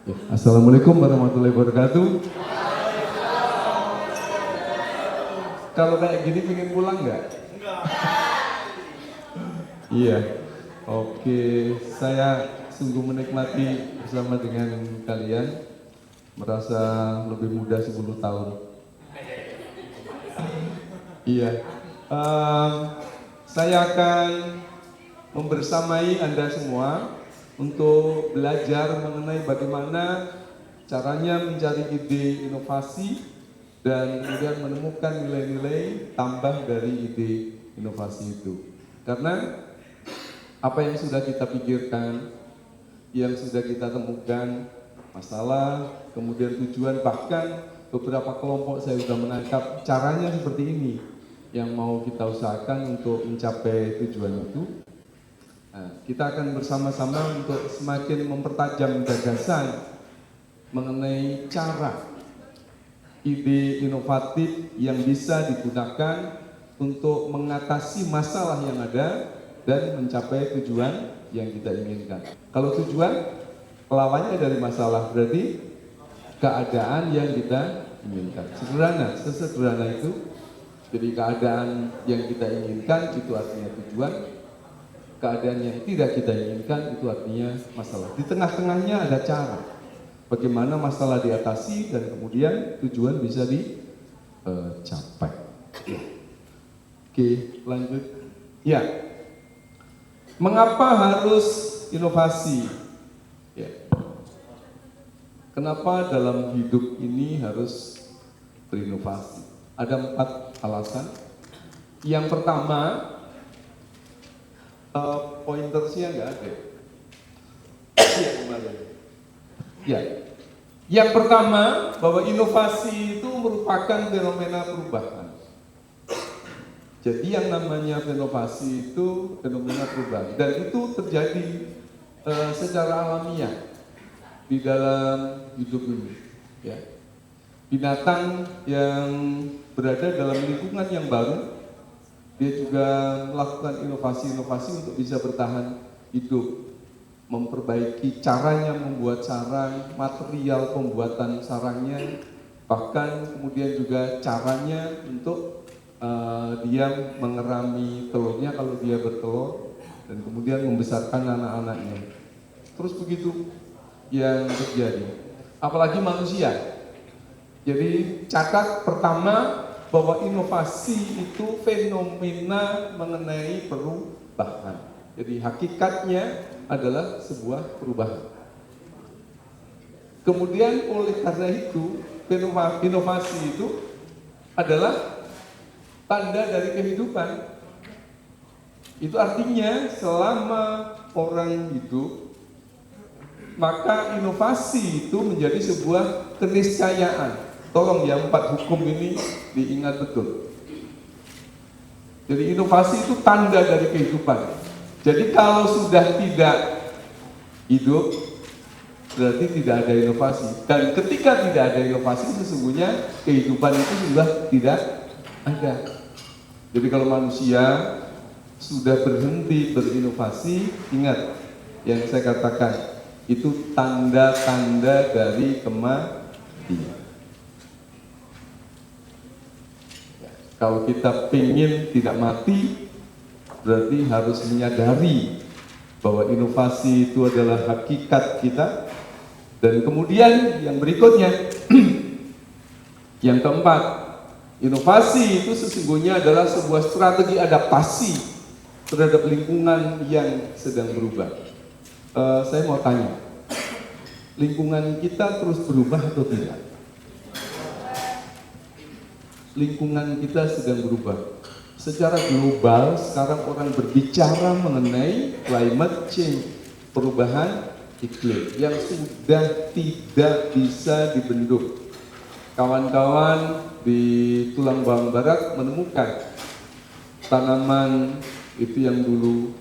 Assalamualaikum warahmatullahi wabarakatuh. Kalau kayak gini pengen pulang nggak? Iya. Oke, saya sungguh menikmati bersama dengan kalian. Merasa lebih muda 10 tahun. Iya. Saya akan membersamai Anda semua untuk belajar mengenai bagaimana caranya mencari ide inovasi dan kemudian menemukan nilai-nilai tambah dari ide inovasi itu. Karena apa yang sudah kita pikirkan, yang sudah kita temukan, masalah, kemudian tujuan, bahkan beberapa kelompok saya sudah menangkap caranya seperti ini yang mau kita usahakan untuk mencapai tujuan itu. Nah, kita akan bersama-sama untuk semakin mempertajam gagasan mengenai cara ide inovatif yang bisa digunakan untuk mengatasi masalah yang ada dan mencapai tujuan yang kita inginkan. Kalau tujuan lawannya dari masalah berarti keadaan yang kita inginkan. Sederhana, sesederhana itu. Jadi keadaan yang kita inginkan itu artinya tujuan. Keadaan yang tidak kita inginkan itu artinya masalah. Di tengah-tengahnya ada cara bagaimana masalah diatasi dan kemudian tujuan bisa dicapai. Oke, lanjut. Ya, mengapa harus inovasi? Ya. Kenapa dalam hidup ini harus berinovasi? Ada 4 alasan. Yang pertama, pointersnya nggak ada. Ya, yang pertama bahwa inovasi itu merupakan fenomena perubahan. Jadi yang namanya inovasi itu fenomena perubahan dan itu terjadi secara alamiah di dalam hidup ini. Ya. Binatang yang berada dalam lingkungan yang baru, dia juga melakukan inovasi-inovasi untuk bisa bertahan hidup, memperbaiki caranya membuat sarang, material pembuatan sarangnya, bahkan kemudian juga caranya untuk dia mengerami telurnya kalau dia bertelur, dan kemudian membesarkan anak-anaknya. Terus begitu yang terjadi, apalagi manusia. Jadi catat pertama bahwa inovasi itu fenomena mengenai perubahan. Jadi hakikatnya adalah sebuah perubahan. Kemudian oleh karena itu inovasi itu adalah tanda dari kehidupan. Itu artinya selama orang hidup, maka inovasi itu menjadi sebuah keniscayaan. Tolong ya, 4 hukum ini diingat betul. Jadi inovasi itu tanda dari kehidupan. Jadi kalau sudah tidak hidup, berarti tidak ada inovasi. Dan ketika tidak ada inovasi, sesungguhnya kehidupan itu sudah tidak ada. Jadi kalau manusia sudah berhenti berinovasi, ingat yang saya katakan, itu tanda-tanda dari kematian. Kalau kita ingin tidak mati, berarti harus menyadari bahwa inovasi itu adalah hakikat kita. Dan kemudian yang berikutnya, yang keempat, inovasi itu sesungguhnya adalah sebuah strategi adaptasi terhadap lingkungan yang sedang berubah. Saya mau tanya, lingkungan kita terus berubah atau tidak? Lingkungan kita sedang berubah. Secara global sekarang orang berbicara mengenai climate change, perubahan iklim yang sudah tidak bisa dibendung. Kawan-kawan di Tulang Bawang Barat menemukan tanaman itu yang dulu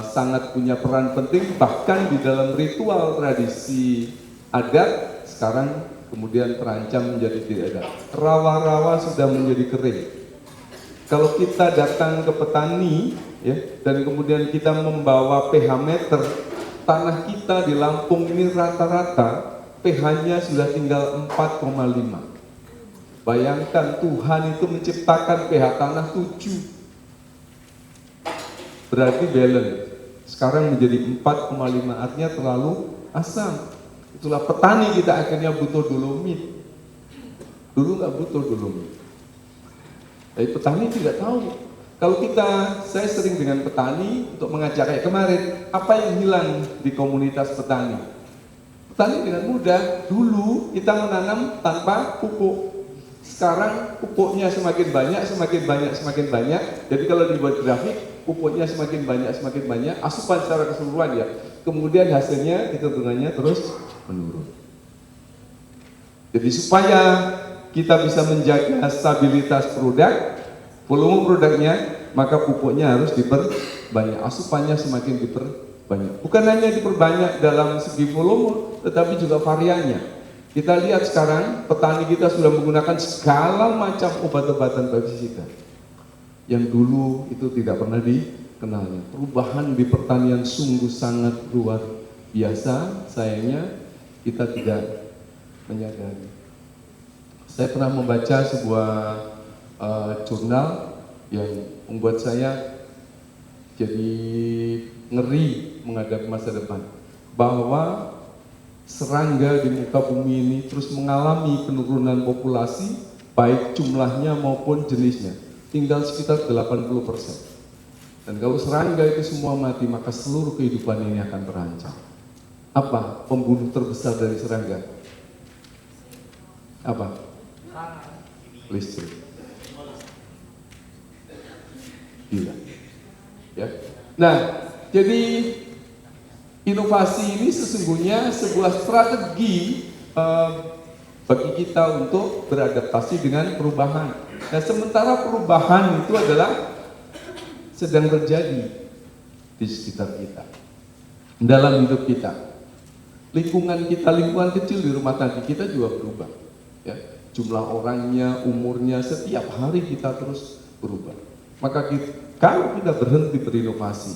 sangat punya peran penting, bahkan di dalam ritual tradisi adat, sekarang kemudian terancam menjadi tidak ada. Rawa-rawa sudah menjadi kering. Kalau kita datang ke petani, ya, dan kemudian kita membawa pH meter, tanah kita di Lampung ini rata-rata pH-nya sudah tinggal 4,5. Bayangkan Tuhan itu menciptakan pH tanah 7. Berarti balance. Sekarang menjadi 4,5, artinya terlalu asam. Itulah petani kita akhirnya butuh dolomit. Dulu nggak butuh dolomit. Tapi petani tidak tahu. Kalau saya sering dengan petani untuk mengajak kayak kemarin, apa yang hilang di komunitas petani? Petani dengan mudah, dulu kita menanam tanpa pupuk. Sekarang pupuknya semakin banyak, semakin banyak. Jadi kalau dibuat grafik, pupuknya semakin banyak, asupan secara keseluruhan ya. Kemudian hasilnya kecenderungannya terus menurun. Jadi supaya kita bisa menjaga stabilitas produk, volume produknya, maka pupuknya harus diperbanyak, asupannya semakin diperbanyak. Bukan hanya diperbanyak dalam segi volume, tetapi juga variannya. Kita lihat sekarang petani kita sudah menggunakan segala macam obat-obatan pestisida yang dulu itu tidak pernah dikenalnya. Perubahan di pertanian sungguh sangat luar biasa, sayangnya kita tidak menyadari. Saya pernah membaca sebuah jurnal yang membuat saya jadi ngeri menghadapi masa depan, bahwa serangga di muka bumi ini terus mengalami penurunan populasi, baik jumlahnya maupun jenisnya, tinggal sekitar 80%. Dan kalau serangga itu semua mati, maka seluruh kehidupan ini akan terancam. Apa pembunuh terbesar dari serangga? Apa? Listrik. Gila. Ya. Nah, jadi inovasi ini sesungguhnya sebuah strategi bagi kita untuk beradaptasi dengan perubahan. Nah, sementara perubahan itu adalah sedang terjadi di sekitar kita, dalam hidup kita, lingkungan kita, lingkungan kecil di rumah tangga kita juga berubah. Ya, jumlah orangnya, umurnya, setiap hari kita terus berubah. Maka kalau kita berhenti berinovasi,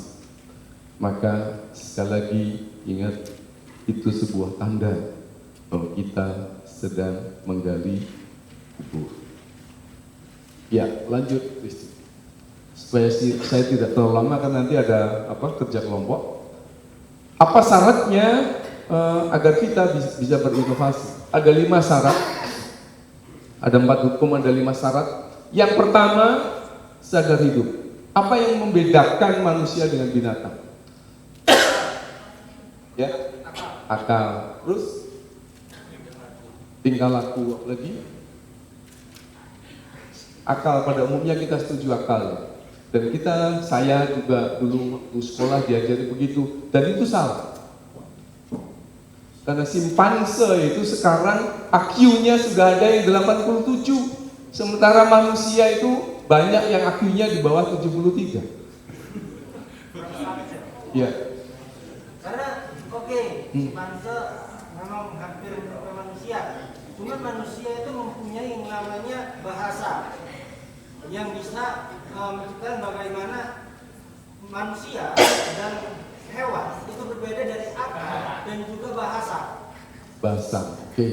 maka sekali lagi ingat, itu sebuah tanda bahwa kita sedang menggali kubur. Ya, lanjut Kristi. Supaya saya tidak terlalu lama, kan nanti ada kerja kelompok. Apa syaratnya agar kita bisa berinovasi? Ada 5 syarat. Ada 4 hukum, ada 5 syarat. Yang pertama, sadar hidup. Apa yang membedakan manusia dengan binatang? Ya, akal. Terus tingkah laku, apa lagi? Akal, pada umumnya kita setuju akal. Dan saya juga dulu waktu sekolah diajari begitu, dan itu salah. Karena simpanse itu sekarang IQ-nya sudah ada yang 87, sementara manusia itu banyak yang IQ-nya di bawah 73. Ya. Karena simpanse memang hampir seperti manusia, cuma manusia itu mempunyai yang namanya bahasa yang bisa menciptakan bagaimana manusia dan hewan itu berbeda dari akal dan juga bahasa. Bahasa, oke.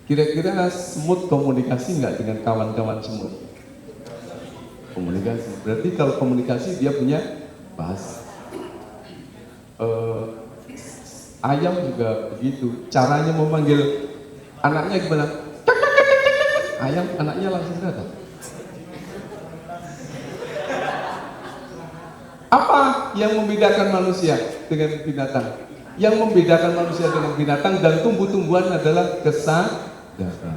Kira-kira semut komunikasi nggak dengan kawan-kawan semut? Komunikasi. Berarti kalau komunikasi dia punya bahasa. Ayam juga begitu. Caranya memanggil anaknya gimana? Ayam, anaknya langsung datang. Apa yang membedakan manusia dengan binatang? Yang membedakan manusia dengan binatang dan tumbuh-tumbuhan adalah kesadaran.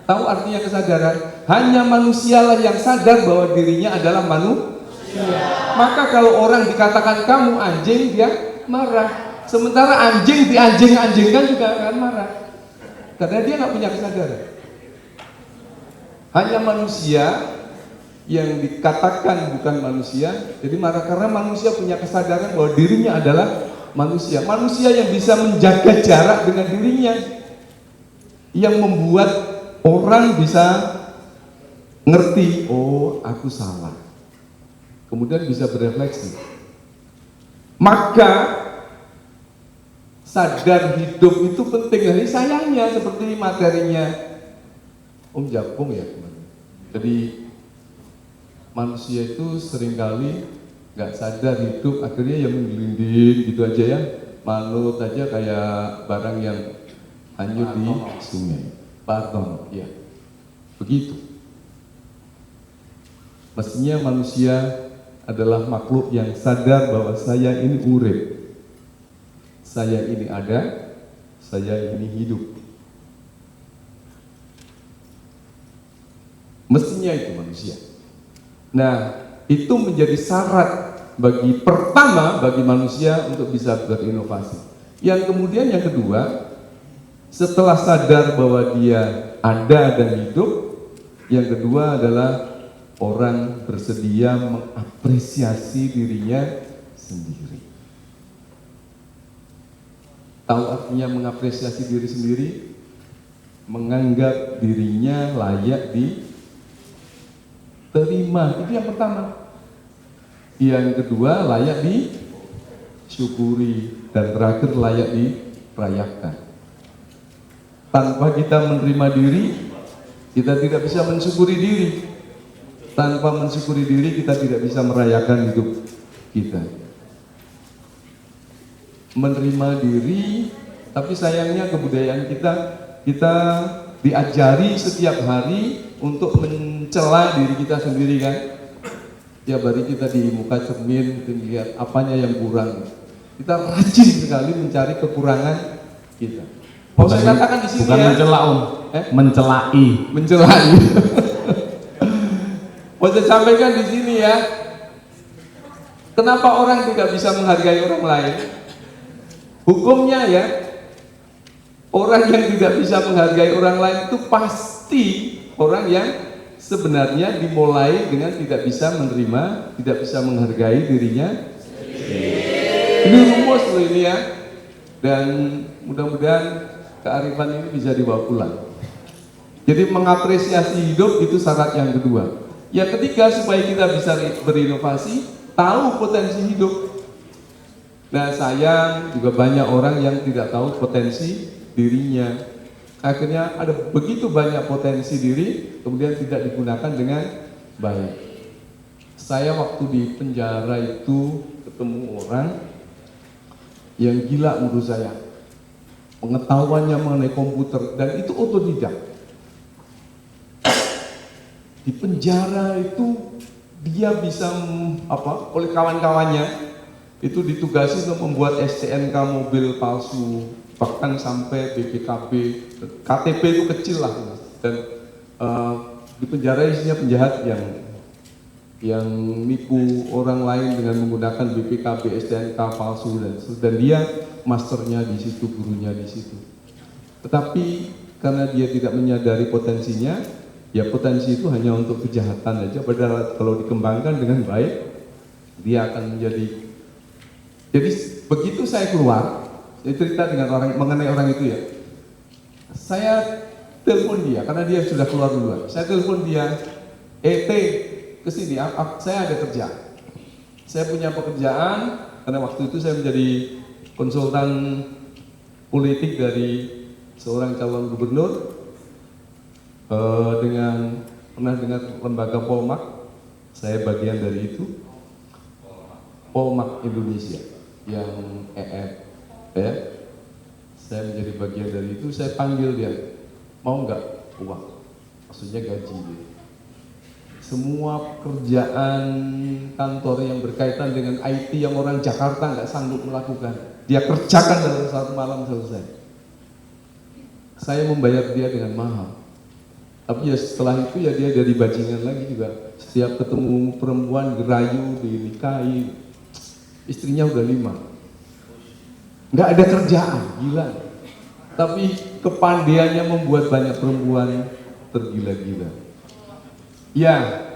Tahu artinya kesadaran? Hanya manusialah yang sadar bahwa dirinya adalah manusia. Maka kalau orang dikatakan kamu anjing, dia marah. Sementara anjing dianjing-anjingkan juga akan marah. Karena dia nggak punya kesadaran. Hanya manusia yang dikatakan bukan manusia, jadi marah karena manusia punya kesadaran bahwa dirinya adalah manusia. Manusia yang bisa menjaga jarak dengan dirinya, yang membuat orang bisa ngerti, oh aku salah, kemudian bisa berefleksi. Maka sadar hidup itu penting. Jadi sayangnya seperti materinya Om Japung ya kemarin. Jadi manusia itu seringkali nggak sadar hidup, akhirnya ya menggelinding gitu aja ya, manut aja kayak barang yang hanyut di sungai. Pardon, ya begitu. Mestinya manusia adalah makhluk yang sadar bahwa saya ini urip, saya ini ada, saya ini hidup. Mestinya itu manusia. Nah, itu menjadi syarat pertama bagi manusia untuk bisa berinovasi. Yang kemudian yang kedua, setelah sadar bahwa dia ada dan hidup, yang kedua adalah orang bersedia mengapresiasi dirinya sendiri. Tahu artinya mengapresiasi diri sendiri? Menganggap dirinya layak diterima. Itu yang pertama. Yang kedua, layak disyukuri. Dan terakhir, layak dirayakan. Tanpa kita menerima diri, kita tidak bisa mensyukuri diri. Tanpa mensyukuri diri, kita tidak bisa merayakan hidup kita. Menerima diri, tapi sayangnya kebudayaan kita diajari setiap hari untuk mencela diri kita sendiri kan. Tiap hari kita di muka cermin, kita lihat apanya yang kurang. Kita rajin sekali mencari kekurangan kita. Oh, saya katakan di sini bukan ya. mencela Om, mencelai. Mau saya sampaikan di sini ya. Kenapa orang tidak bisa menghargai orang lain? Hukumnya ya, orang yang tidak bisa menghargai orang lain itu pasti orang yang sebenarnya dimulai dengan tidak bisa menerima, tidak bisa menghargai dirinya. Ini rumus loh ini ya. Dan mudah-mudahan kearifan ini bisa dibawa pulang. Jadi mengapresiasi hidup itu syarat yang kedua. Yang ketiga, supaya kita bisa berinovasi, tahu potensi hidup. Nah, sayang juga banyak orang yang tidak tahu potensi dirinya. Akhirnya ada begitu banyak potensi diri, kemudian tidak digunakan dengan baik. Saya waktu di penjara itu ketemu orang yang gila menurut saya. Pengetahuannya mengenai komputer, dan itu otodidak. Di penjara itu dia bisa oleh kawan-kawannya itu ditugasi untuk membuat STNK mobil palsu, bahkan sampai BPKB, KTP itu kecil lah. Dan di penjara isinya penjahat yang nipu orang lain dengan menggunakan BPKB, STNK palsu, dan dia masternya di situ, gurunya di situ. Tetapi karena dia tidak menyadari potensinya, ya potensi itu hanya untuk kejahatan aja. Padahal kalau dikembangkan dengan baik, dia akan menjadi. Jadi begitu saya keluar, saya cerita dengan orang mengenai orang itu ya. Saya telepon dia karena dia sudah keluar duluan. Saya telepon dia, kesini, saya ada kerja. Saya punya pekerjaan karena waktu itu saya menjadi konsultan politik dari seorang calon gubernur. Pernah dengar lembaga Polmak, saya bagian dari itu. Polmak Indonesia yang ya. Saya menjadi bagian dari itu. Saya panggil dia, mau nggak uang, maksudnya gaji dia. Semua pekerjaan kantor yang berkaitan dengan IT yang orang Jakarta nggak sanggup melakukan, dia kerjakan dalam satu malam selesai. Saya membayar dia dengan mahal. Tapi ya setelah itu ya dia jadi bajingan lagi juga. Setiap ketemu perempuan gerayu, dinikahi, istrinya udah 5. Nggak ada kerjaan, gila. Tapi kepandaiannya membuat banyak perempuan tergila-gila. Ya,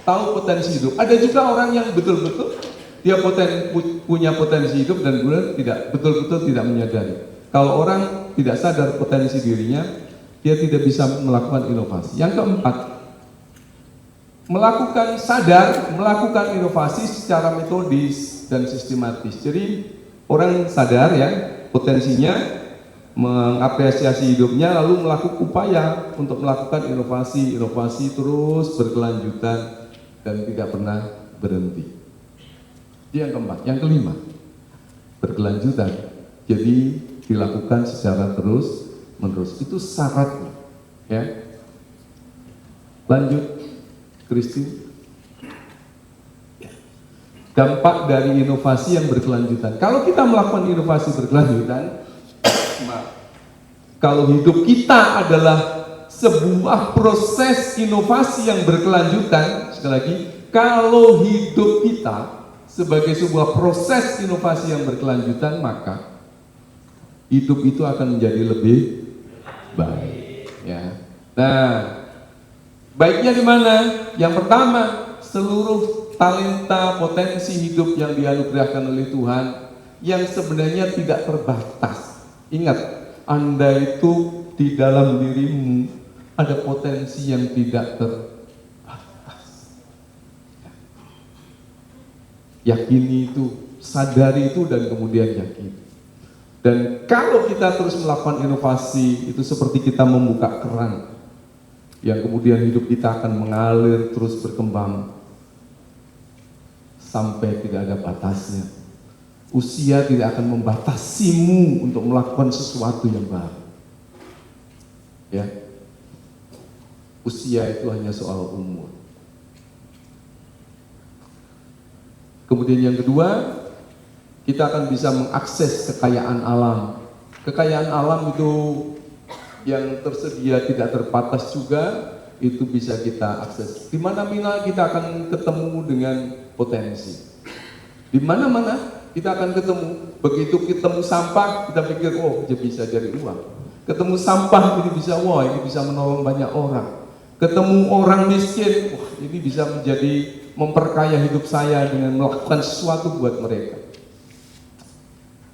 tahu potensi hidup. Ada juga orang yang betul-betul dia punya potensi hidup dan betul-betul tidak menyadari. Kalau orang tidak sadar potensi dirinya, dia tidak bisa melakukan inovasi. Yang keempat, melakukan inovasi secara metodis dan sistematis. Jadi orang sadar ya potensinya, mengapresiasi hidupnya, lalu melakukan upaya untuk melakukan inovasi terus berkelanjutan dan tidak pernah berhenti. Itu yang keempat. Yang kelima, berkelanjutan. Jadi dilakukan secara terus menerus. Itu syaratnya. Ya. Lanjut, Christine. Dampak dari inovasi yang berkelanjutan. Kalau kita melakukan inovasi berkelanjutan, kalau hidup kita adalah sebuah proses inovasi yang berkelanjutan, sekali lagi, kalau hidup kita sebagai sebuah proses inovasi yang berkelanjutan, maka hidup itu akan menjadi lebih baik. Ya. Nah, baiknya di mana? Yang pertama, seluruh talenta, potensi hidup yang dianugerahkan oleh Tuhan yang sebenarnya tidak terbatas. Ingat, Anda itu di dalam dirimu ada potensi yang tidak terbatas. Yakini itu, sadari itu, dan kemudian yakini. Dan kalau kita terus melakukan inovasi, itu seperti kita membuka keran yang kemudian hidup kita akan mengalir terus berkembang sampai tidak ada batasnya. Usia tidak akan membatasimu untuk melakukan sesuatu yang baru. Ya. Usia itu hanya soal umur. Kemudian yang kedua, kita akan bisa mengakses kekayaan alam. Kekayaan alam itu yang tersedia tidak terbatas juga, itu bisa kita akses. Di mana-mana kita akan ketemu dengan potensi. Di mana-mana kita akan ketemu. Begitu ketemu sampah, kita pikir, oh, dia bisa cari uang. Ketemu sampah, ini bisa, wah, ini bisa menolong banyak orang. Ketemu orang miskin, wah, ini bisa menjadi memperkaya hidup saya dengan melakukan sesuatu buat mereka.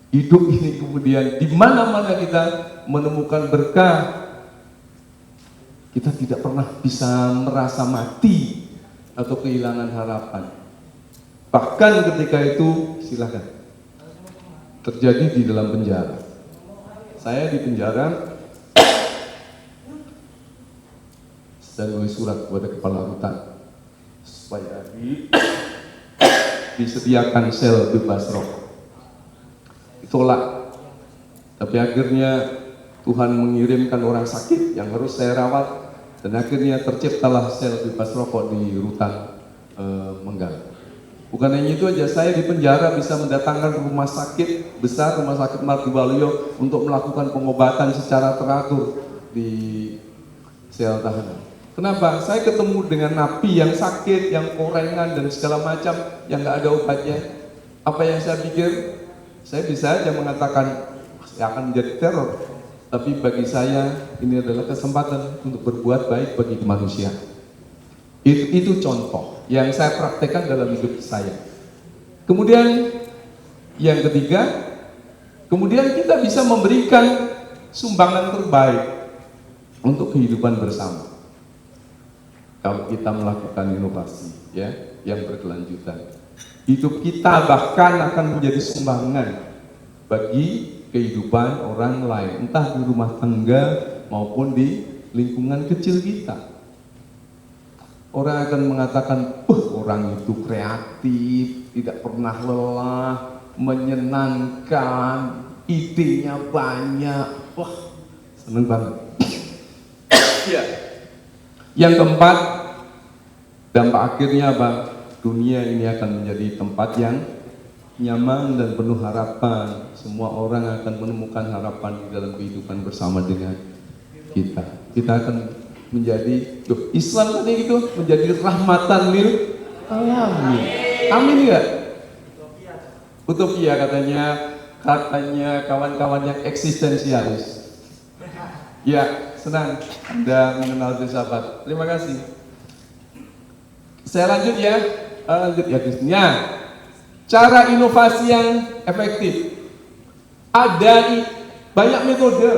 Hidup ini kemudian di mana-mana kita menemukan berkah. Kita tidak pernah bisa merasa mati atau kehilangan harapan. Bahkan ketika itu, silakan, terjadi di dalam penjara. Saya di penjara, saya nulis surat kepada kepala rutan supaya disediakan sel bebas rokok. Ditolak. Tapi akhirnya Tuhan mengirimkan orang sakit yang harus saya rawat, dan akhirnya terciptalah sel bebas rokok di rutan Menggal. Bukan hanya itu aja, saya di penjara bisa mendatangkan rumah sakit besar, rumah sakit Martibwaluyo, untuk melakukan pengobatan secara teratur di sel tahanan. Kenapa? Saya ketemu dengan napi yang sakit, yang korengan dan segala macam, yang nggak ada obatnya. Apa yang saya pikir? Saya bisa aja mengatakan saya akan menjadi teror. Tapi bagi saya ini adalah kesempatan untuk berbuat baik bagi manusia. Itu contoh yang saya praktekkan dalam hidup saya. Kemudian yang ketiga, kemudian kita bisa memberikan sumbangan terbaik untuk kehidupan bersama. Kalau kita melakukan inovasi, ya, yang berkelanjutan, hidup kita bahkan akan menjadi sumbangan bagi kehidupan orang lain, entah di rumah tangga maupun di lingkungan kecil kita. Orang akan mengatakan, orang itu kreatif, tidak pernah lelah, menyenangkan, idenya banyak. Wah, seneng banget. Ya. Yang keempat, dampak akhirnya apa? Dunia ini akan menjadi tempat yang nyaman dan penuh harapan. Semua orang akan menemukan harapan di dalam kehidupan bersama dengan kita. Kita akan menjadi, Islam tadi itu menjadi rahmatan lil alamin. Amin ya? Utopia katanya kawan-kawan yang eksistensialis. Ya, senang Anda mengenal filsafat. Terima kasih. Saya lanjut ya. Cara inovasi yang efektif. Ada banyak metode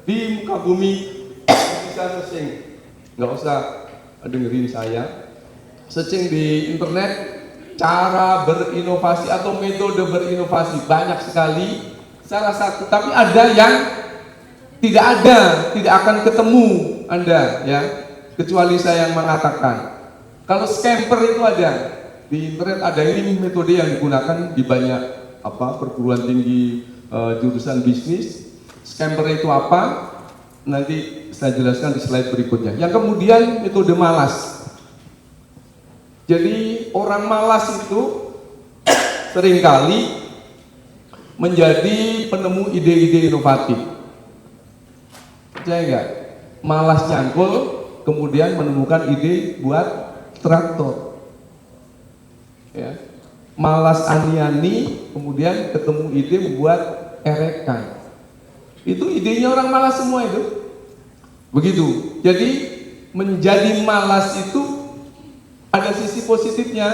di muka bumi. Bisa searching, nggak usah dengerin saya. Searching di internet, cara berinovasi atau metode berinovasi banyak sekali. Salah satu, tapi ada yang tidak akan ketemu Anda ya, kecuali saya yang mengatakan. Kalau scamper itu ada di internet, ada ini metode yang digunakan di banyak perguruan tinggi jurusan bisnis. Scamper itu apa? Nanti saya jelaskan di slide berikutnya. Yang kemudian metode malas. Jadi orang malas itu seringkali menjadi penemu ide-ide inovatif. Percaya nggak? Malas cangkul, kemudian menemukan ide buat traktor. Ya. Malas ani-ani, kemudian ketemu ide membuat erekan. Itu idenya orang malas semua itu. Begitu. Jadi menjadi malas itu ada sisi positifnya.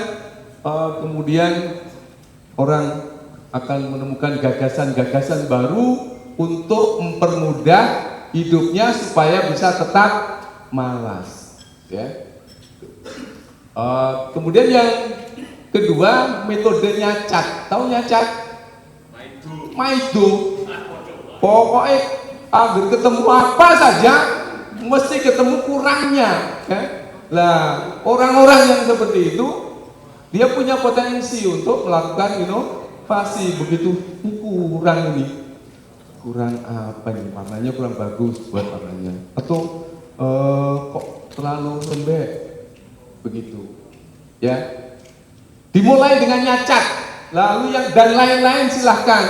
Kemudian orang akan menemukan gagasan-gagasan baru untuk mempermudah hidupnya supaya bisa tetap malas. Ya. Kemudian yang kedua, metode nyacat. Tahu nyacat? Maidu. Pokoknya agar ketemu apa saja mesti ketemu kurangnya. Ya. Lah, orang-orang yang seperti itu dia punya potensi untuk melakukan inovasi. Begitu kurang ini, kurang apa nih, warnanya kurang bagus buat warnanya, atau kok terlalu lembek, begitu ya, dimulai dengan nyacat, lalu yang dan lain-lain silahkan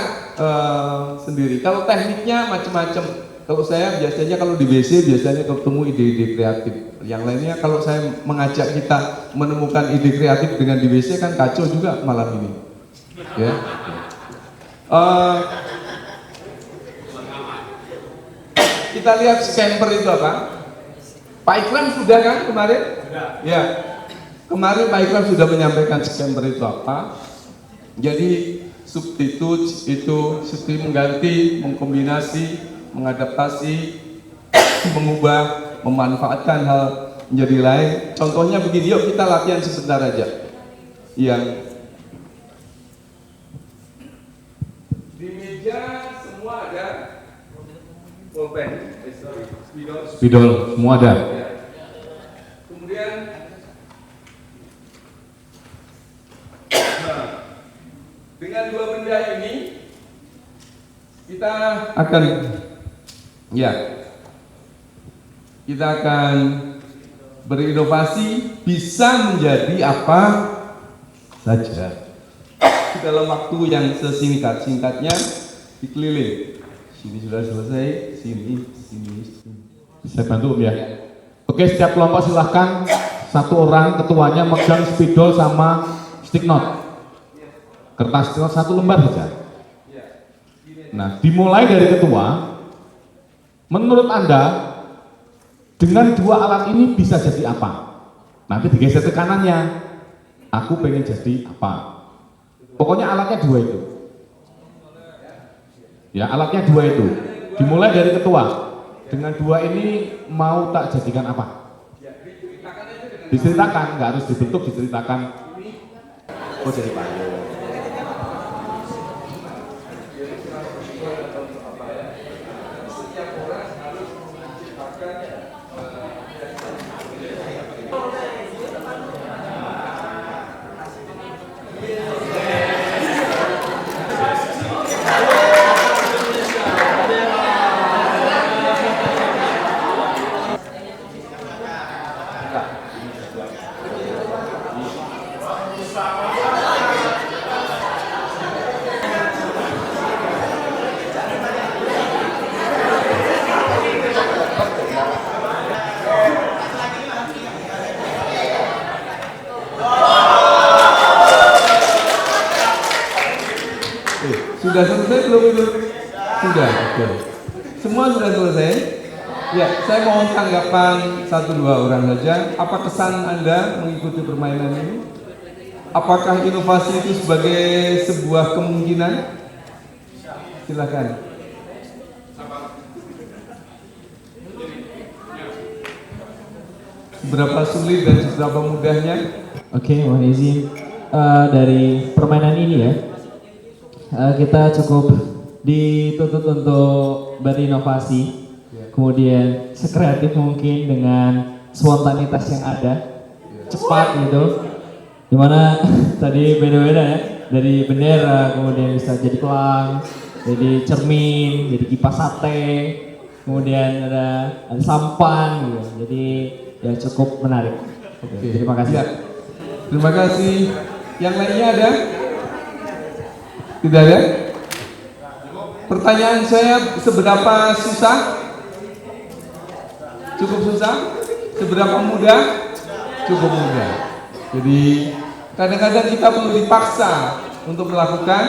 sendiri. Kalau tekniknya macam-macam. Kalau saya biasanya kalau di WC biasanya ketemu ide-ide kreatif. Yang lainnya kalau saya mengajak kita menemukan ide kreatif dengan di WC kan kacau juga malam ini. Ya. Kita lihat scamper itu apa? Pak Ikram sudah kan kemarin? Sudah. Ya. Kemarin Pak Ikram sudah menyampaikan scamper itu apa. Jadi substitute itu seperti mengganti, mengkombinasi, mengadaptasi, mengubah, memanfaatkan hal menjadi lain. Contohnya begini, yuk kita latihan sebentar aja. Yang di meja semua ada pulpen, Spidol semua ada. Ya. Kemudian dengan dua benda ini kita akan berinovasi, bisa menjadi apa saja dalam waktu yang sesingkat-singkatnya. Dikeliling, sini sudah selesai, sini. Saya bantu Om ya. Oke, setiap kelompok silahkan satu orang ketuanya megang spidol sama stick note. Kertas satu lembar saja. Nah, dimulai dari ketua. Menurut Anda, dengan dua alat ini bisa jadi apa? Nanti digeser ke kanannya. Aku pengen jadi apa? Pokoknya alatnya dua itu. Ya, alatnya dua itu. Dimulai dari ketua. Dengan dua ini mau tak jadikan apa? Diceritakan, nggak harus dibentuk, diceritakan. Oh, jadi payung. Sudah selesai belum itu? Sudah, oke. Semua sudah selesai? Ya, saya mohon tanggapan 1-2 orang saja. Apa kesan Anda mengikuti permainan ini? Apakah inovasi itu sebagai sebuah kemungkinan? Silakan. Seberapa sulit dan seberapa mudahnya? Oke, mohon izin. dari permainan ini ya, kita cukup dituntut untuk berinovasi, kemudian sekreatif mungkin dengan spontanitas yang ada, cepat gitu, dimana tadi beda-beda ya, dari bendera kemudian bisa jadi pelang, jadi cermin, jadi kipas sate, kemudian ada sampan gitu, jadi ya cukup menarik. Oke. Terima kasih. Ya. Terima kasih. Yang lainnya ada? Tidak ada? Pertanyaan saya, seberapa susah? Cukup susah? Seberapa mudah? Cukup mudah. Jadi kadang-kadang kita perlu dipaksa untuk melakukan,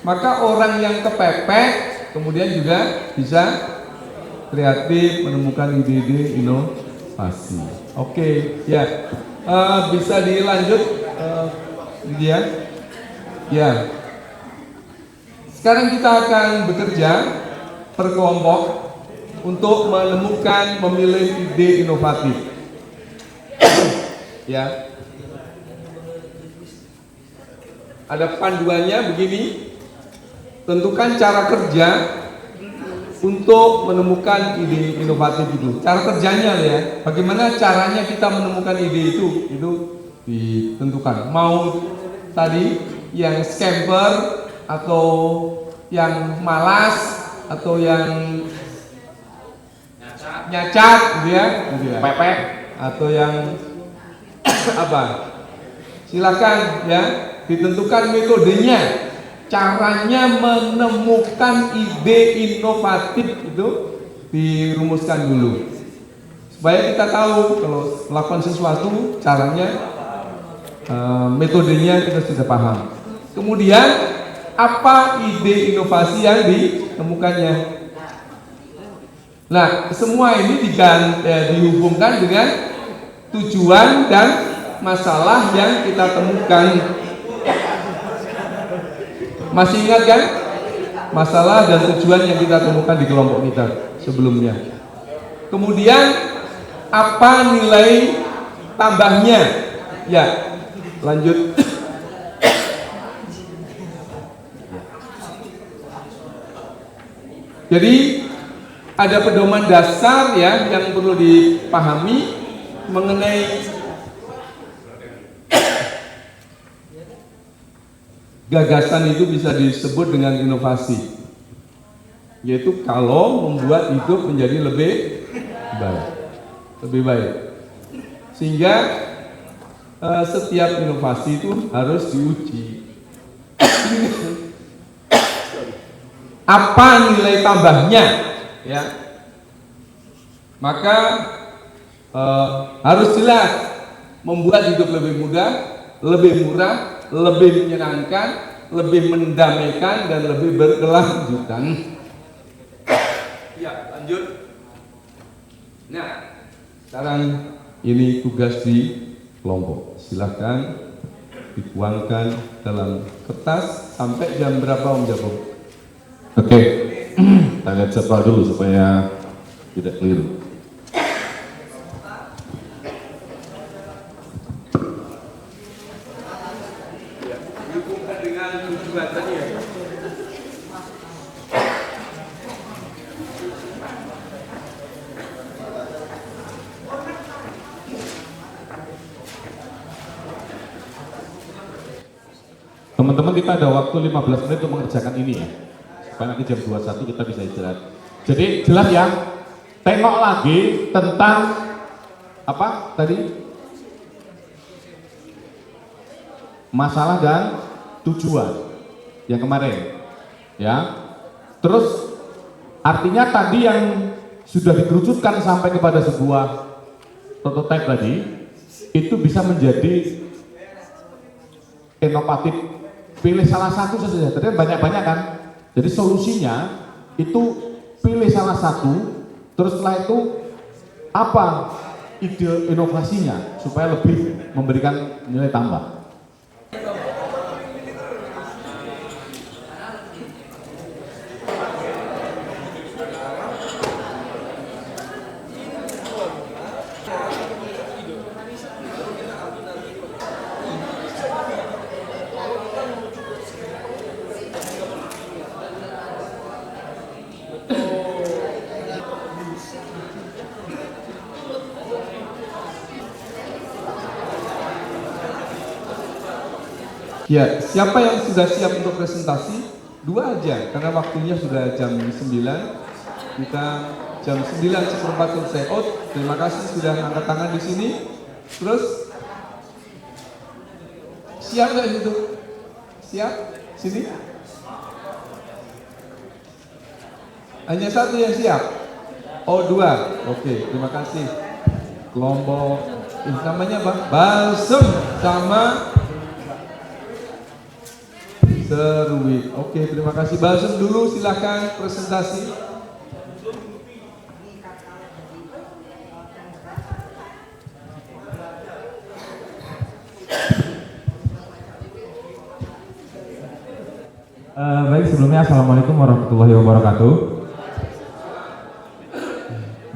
maka orang yang kepepet kemudian juga bisa kreatif, menemukan ide-ide inovasi. Oke, ya. Bisa dilanjut, Lydia? Ya. Sekarang kita akan bekerja per kelompok untuk menemukan, memilih ide inovatif. Ya. Ada panduannya begini. Tentukan cara kerja untuk menemukan ide inovatif itu. Cara kerjanya ya. Bagaimana caranya kita menemukan ide itu ditentukan. Mau tadi yang scamper atau yang malas atau yang nyacat gitu ya. Pepek atau yang apa? Silakan ya, ditentukan metodenya. Caranya menemukan ide inovatif itu dirumuskan dulu supaya kita tahu kalau melakukan sesuatu caranya, metodenya kita sudah paham. Kemudian apa ide inovasi yang ditemukannya. Nah, semua ini dihubungkan dengan tujuan dan masalah yang kita temukan. Masih ingat kan masalah dan tujuan yang kita temukan di kelompok kita sebelumnya. Kemudian apa nilai tambahnya? Ya, lanjut. Jadi ada pedoman dasar ya yang perlu dipahami mengenai gagasan itu bisa disebut dengan inovasi, yaitu kalau membuat hidup menjadi lebih baik, sehingga setiap inovasi itu harus diuji. Apa nilai tambahnya, ya? Maka harus jelas, membuat hidup lebih mudah, lebih murah, lebih menyenangkan, lebih mendamaikan, dan lebih berkelanjutan. Ya, lanjut. Nah, sekarang ini tugas di kelompok. Silahkan dituangkan dalam kertas. Sampai jam berapa Om Jakob? Oke, kita lihat jadwal dulu supaya tidak keliru. Teman-teman, kita ada waktu 15 menit untuk mengerjakan ini ya, supaya nanti jam 21 kita bisa istirahat. Jadi jelas ya, tengok lagi tentang apa tadi, masalah dan tujuan yang kemarin ya. Terus artinya tadi yang sudah dikerucutkan sampai kepada sebuah prototipe tadi itu bisa menjadi inovatif. Pilih salah satu saja, tadi banyak-banyak kan. Jadi solusinya itu pilih salah satu, terus setelah itu apa ide inovasinya supaya lebih memberikan nilai tambah. Ya, siapa yang sudah siap untuk presentasi? 2 aja, karena waktunya sudah jam 9. Kita jam 9:04 selesai. Oh, terima kasih sudah angkat tangan di sini. Terus siap nggak itu? Siap? Sini. Hanya 1 yang siap. Oh, 2. Oke, terima kasih. Kelompok namanya apa? Balsem sama Seruit. Oke, terima kasih. Balsem dulu, silahkan presentasi. Baik, sebelumnya Assalamualaikum warahmatullahi wabarakatuh.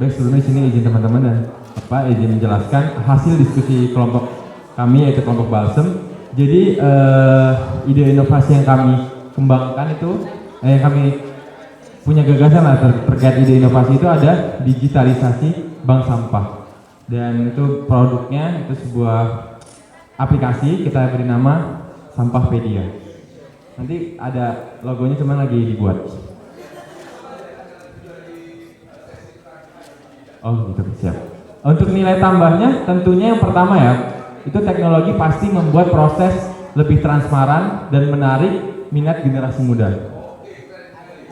Baik, sebelumnya sini izin teman-teman dan izin menjelaskan hasil diskusi kelompok kami yaitu kelompok Balsem. Jadi ide inovasi yang kami kembangkan itu, yang kami punya gagasan terkait ide inovasi itu ada digitalisasi bank sampah. Dan itu produknya itu sebuah aplikasi, kita beri nama Sampahpedia. Nanti ada logonya cuma lagi dibuat. Oh gitu, siap. Untuk nilai tambahnya tentunya yang pertama ya, itu teknologi pasti membuat proses lebih transparan dan menarik minat generasi muda.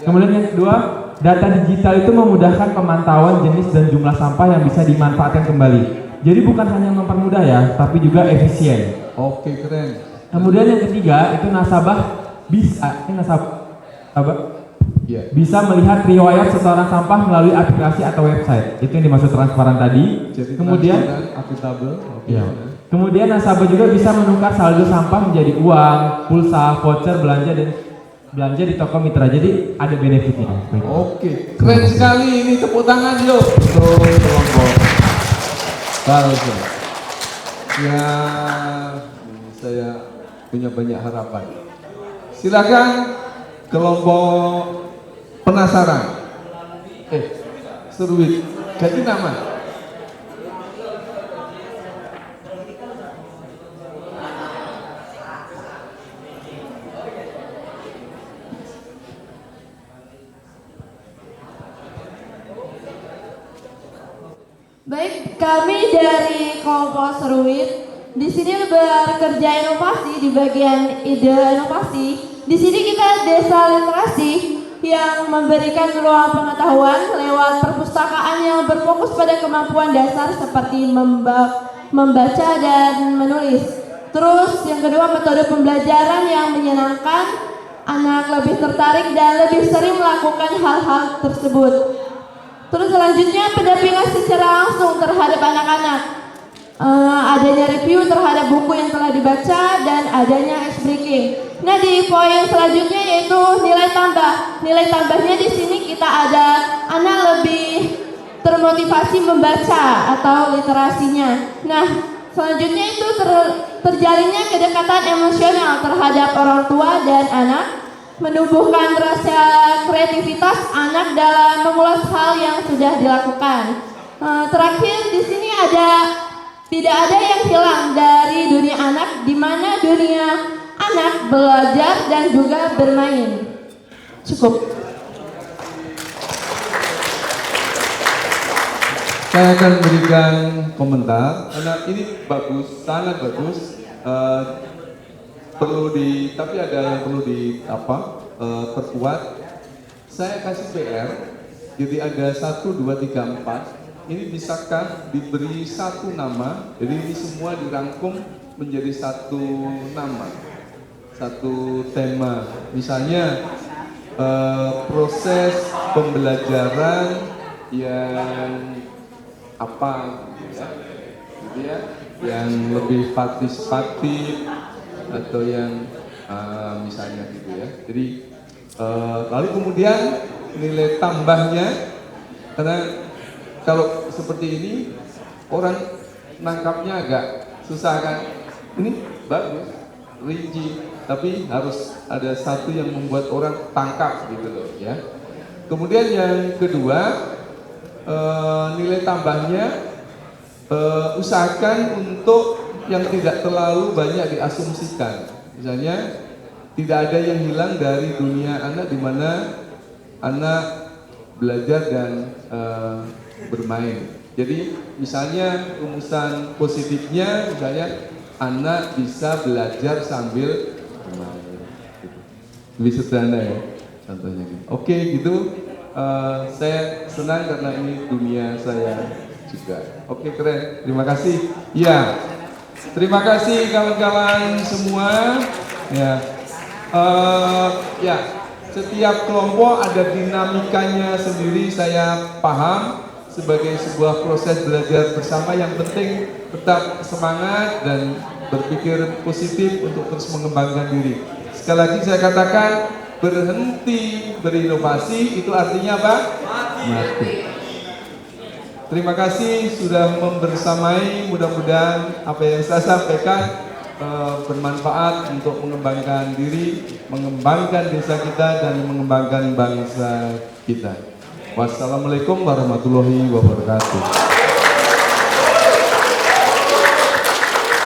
Kemudian yang kedua, data digital itu memudahkan pemantauan jenis dan jumlah sampah yang bisa dimanfaatkan kembali. Jadi bukan hanya mempermudah ya, tapi juga efisien. Oke, keren. Kemudian yang ketiga, itu nasabah bisa melihat riwayat setoran sampah melalui aplikasi atau website. Itu yang dimaksud transparan tadi. Jadi kemudian akuntabel. ya. Kemudian nasabah juga bisa menukar saldo sampah menjadi uang, pulsa, voucher, belanja di toko mitra. Jadi ada benefitnya. Oke, keren sekali ini, tepuk tangan yuk untuk kelompok Balsem. Ya, saya punya banyak harapan. Silakan kelompok penasaran. Seruit, ganti nama. Baik, kami dari kelompok Seruit di sini bekerja inovasi di bagian ide inovasi. Di sini kita desa literasi yang memberikan ruang pengetahuan lewat perpustakaan yang berfokus pada kemampuan dasar seperti membaca dan menulis. Terus yang kedua, metode pembelajaran yang menyenangkan, anak lebih tertarik dan lebih sering melakukan hal-hal tersebut. Terus selanjutnya pendampingan secara langsung terhadap anak-anak. Adanya review terhadap buku yang telah dibaca dan adanya ice breaking. Nah, di poin selanjutnya yaitu nilai tambah. Nilai tambahnya di sini kita ada anak lebih termotivasi membaca atau literasinya. Nah, selanjutnya itu terjalinnya kedekatan emosional terhadap orang tua dan anak, menumbuhkan rasa kreativitas anak dalam mengulas hal yang sudah dilakukan. Terakhir di sini tidak ada yang hilang dari dunia anak, di mana dunia anak belajar dan juga bermain. Cukup. Saya akan berikan komentar karena ini bagus, sangat bagus. Tapi ada yang perlu perkuat. Saya kasih PR, jadi ada 1, 2, 3, 4. Ini bisakah diberi 1 nama? Jadi ini semua dirangkum menjadi 1 nama, 1 tema. Misalnya proses pembelajaran yang apa, gitu ya, yang lebih partisipatif atau yang misalnya gitu ya. Jadi lalu kemudian nilai tambahnya, karena kalau seperti ini orang nangkapnya agak susah kan. Ini bagus, rinci, tapi harus ada 1 yang membuat orang tangkap gitu loh ya. Kemudian yang kedua, nilai tambahnya usahakan untuk yang tidak terlalu banyak diasumsikan. Misalnya tidak ada yang hilang dari dunia anak di mana anak belajar dan bermain. Jadi misalnya rumusan positifnya, misalnya anak bisa belajar sambil bermain. Lebih sederhana ya contohnya. Oke gitu. Saya senang karena ini dunia saya juga. Oke, keren. Terima kasih. Ya, terima kasih kawan-kawan semua. Ya, ya. Setiap kelompok ada dinamikanya sendiri. Saya paham sebagai sebuah proses belajar bersama. Yang penting tetap semangat dan berpikir positif untuk terus mengembangkan diri. Sekali lagi saya katakan, berhenti berinovasi itu artinya apa? Mati. Terima kasih sudah membersamai. Mudah-mudahan apa yang saya sampaikan bermanfaat untuk mengembangkan diri, mengembangkan desa kita dan mengembangkan bangsa kita. Wassalamualaikum warahmatullahi wabarakatuh.